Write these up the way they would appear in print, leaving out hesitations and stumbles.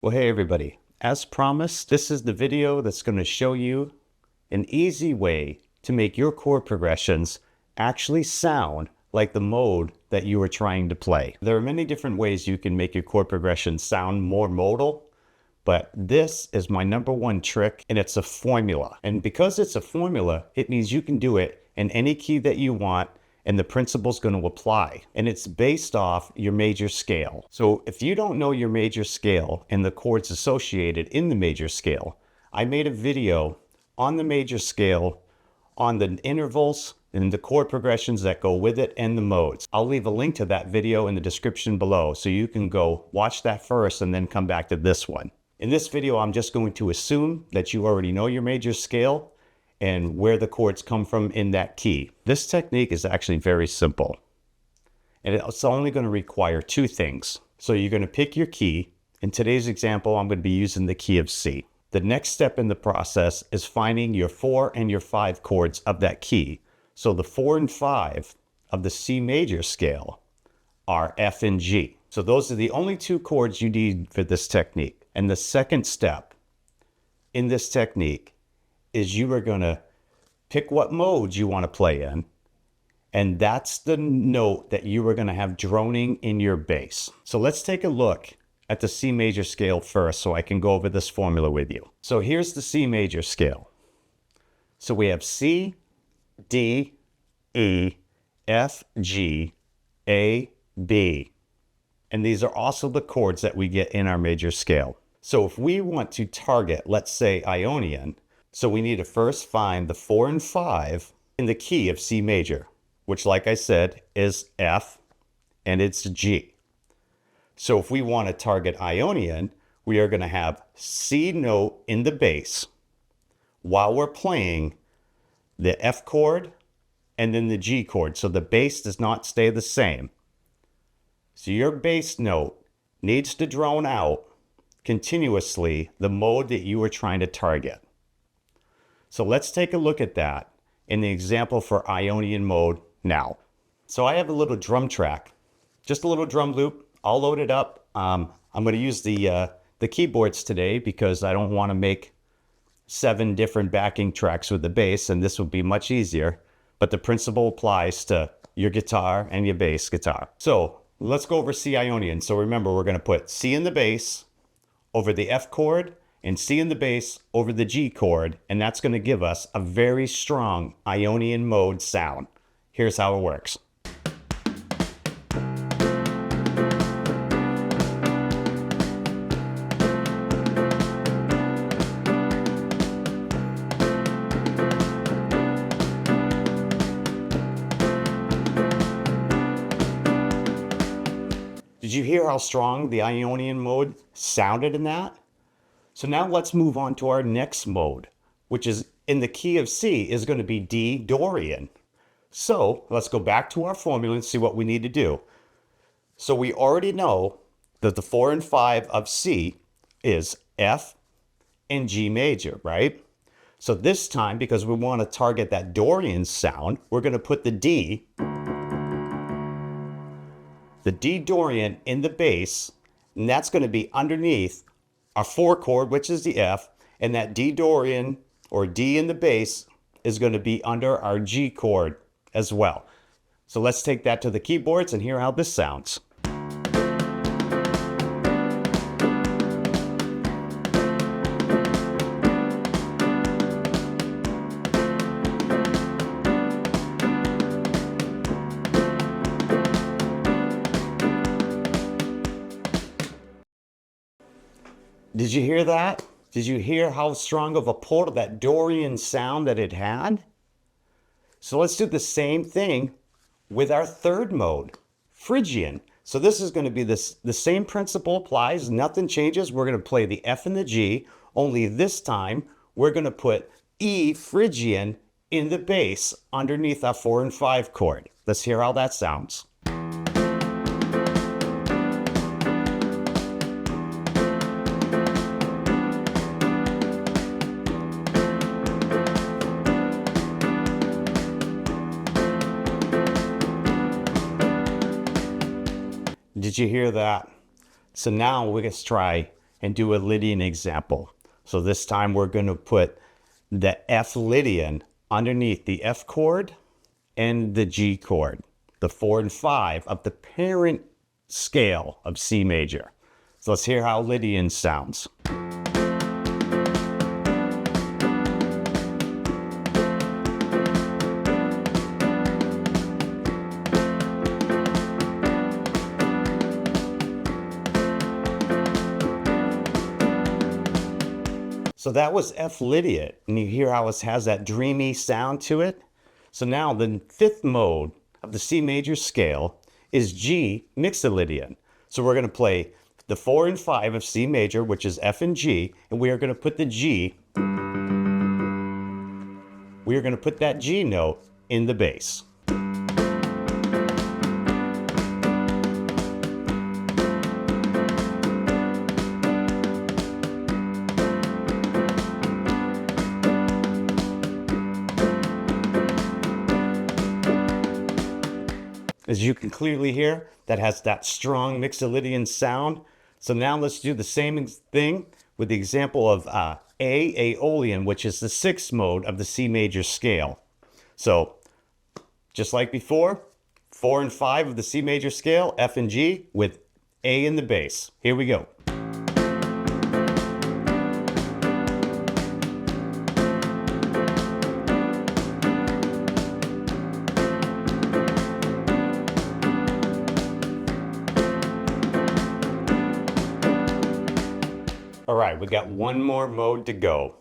Well, hey everybody. As promised, this is the video that's going to show you an easy way to make your chord progressions actually sound like the mode that you are trying to play. There are many different ways you can make your chord progressions sound more modal, but this is my number one trick, and it's a formula. And because it's a formula, it means you can do it in any key that you want, and the principle's going to apply. And it's based off your major scale. So if you don't know your major scale and the chords associated in the major scale, I made a video on the major scale, on the intervals and the chord progressions that go with it and the modes. I'll leave a link to that video in the description below so you can go watch that first and then come back to this one. In this video, I'm just going to assume that you already know your major scale and where the chords come from in that key. This technique is actually very simple, and it's only going to require two things. So you're going to pick your key. In today's example, I'm going to be using the key of C. The next step in the process is finding your 4 and your 5 chords of that key. So the 4 and 5 of the C major scale are F and G. So those are the only two chords you need for this technique. And the second step in this technique is you are going to pick what modes you want to play in, and that's the note that you are going to have droning in your bass. So let's take a look at the C major scale first so I can go over this formula with you. So here's the C major scale. So we have C, D, E, F, G, A, B. And these are also the chords that we get in our major scale. So if we want to target, let's say, Ionian, so we need to first find the 4 and 5 in the key of C major, which, like I said, is F and it's G. So if we want to target Ionian, we are going to have C note in the bass while we're playing the F chord and then the G chord. So the bass does not stay the same. So your bass note needs to drone out continuously the mode that you are trying to target. So let's take a look at that in the example for Ionian mode now. So I have a little drum track, just a little drum loop. I'll load it up. I'm going to use the keyboards today because I don't want to make 7 different backing tracks with the bass, and this will be much easier. But the principle applies to your guitar and your bass guitar. So let's go over C Ionian. So remember, we're going to put C in the bass over the F chord and C in the bass over the G chord, and that's going to give us a very strong Ionian mode sound. Here's how it works. Did you hear how strong the Ionian mode sounded in that? So now let's move on to our next mode, which is in the key of C is going to be D Dorian. So let's go back to our formula and see what we need to do. So we already know that the 4 and 5 of C is F and G major, right? So this time, because we want to target that Dorian sound, we're going to put the D Dorian in the bass, and that's going to be underneath our 4 chord, which is the F, and that D Dorian or D in the bass is going to be under our G chord as well. So let's take that to the keyboards and hear how this sounds. Did you hear that? Did you hear how strong of a pull to that Dorian sound that it had? So let's do the same thing with our third mode, Phrygian. So this is going to be the same principle applies, nothing changes. We're going to play the F and the G, only this time we're going to put E Phrygian in the bass underneath our 4 and 5 chord. Let's hear how that sounds. Did you hear that? So now we're going to try and do a Lydian example. So this time we're going to put the F Lydian underneath the F chord and the G chord, the 4 and 5 of the parent scale of C major. So let's hear how Lydian sounds. So that was F Lydian, and you hear how it has that dreamy sound to it. So now the fifth mode of the C major scale is G mixolydian. So we're going to play the 4 and 5 of C major, which is F and G, and we are going to put the G, we are going to put that G note in the bass. As you can clearly hear, that has that strong mixolydian sound. So now let's do the same thing with the example of aeolian, which is the 6th mode of the C major scale. So just like before, 4 and 5 of the C major scale, F and G, with A in the bass. Here we go. All right, we got one more mode to go.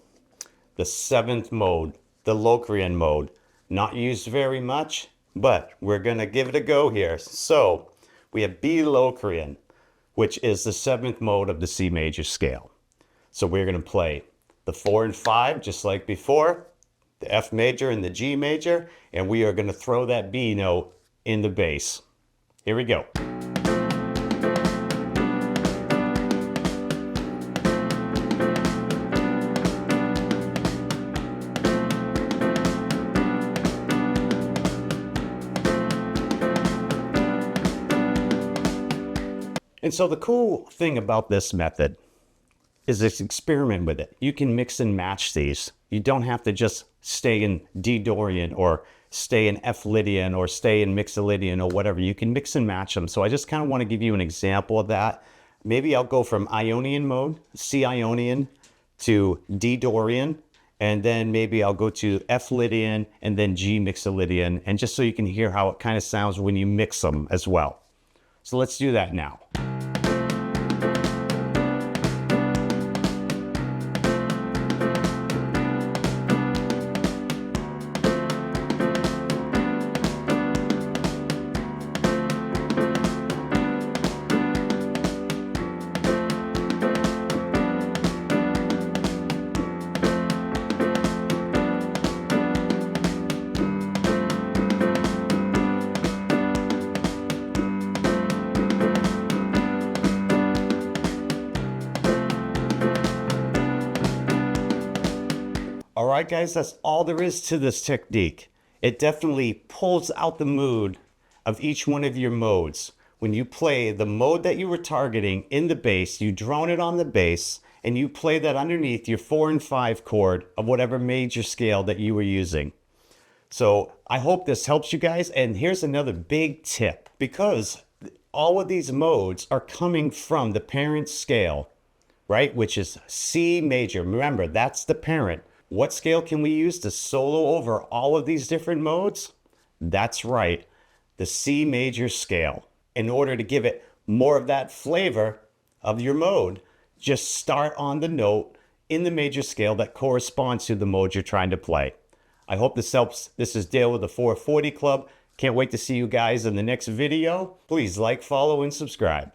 The 7th mode, the locrian mode. Not used very much, but we're gonna give it a go here. So we have B locrian, which is the 7th mode of the C major scale. So we're gonna play the 4 and 5, just like before, the F major and the G major, and we are gonna throw that B note in the bass. Here we go. And so the cool thing about this method is this experiment with it. You can mix and match these. You don't have to just stay in D Dorian or stay in F Lydian or stay in mixolydian or whatever. You can mix and match them. So I just kind of want to give you an example of that. Maybe I'll go from Ionian mode, C Ionian, to D Dorian, and then maybe I'll go to F Lydian and then G mixolydian, and just so you can hear how it kind of sounds when you mix them as well. So let's do that now. All right, guys, that's all there is to this technique. It definitely pulls out the mood of each one of your modes. When you play the mode that you were targeting in the bass, you drone it on the bass, and you play that underneath your 4 and 5 chord of whatever major scale that you were using. So I hope this helps you guys. And here's another big tip, because all of these modes are coming from the parent scale, right? Which is C major. Remember, that's the parent. What scale can we use to solo over all of these different modes? That's right, the C major scale. In order to give it more of that flavor of your mode, just start on the note in the major scale that corresponds to the mode you're trying to play. I hope this helps. This is Dale with the 440 Club. Can't wait to see you guys in the next video. Please like, follow, and subscribe.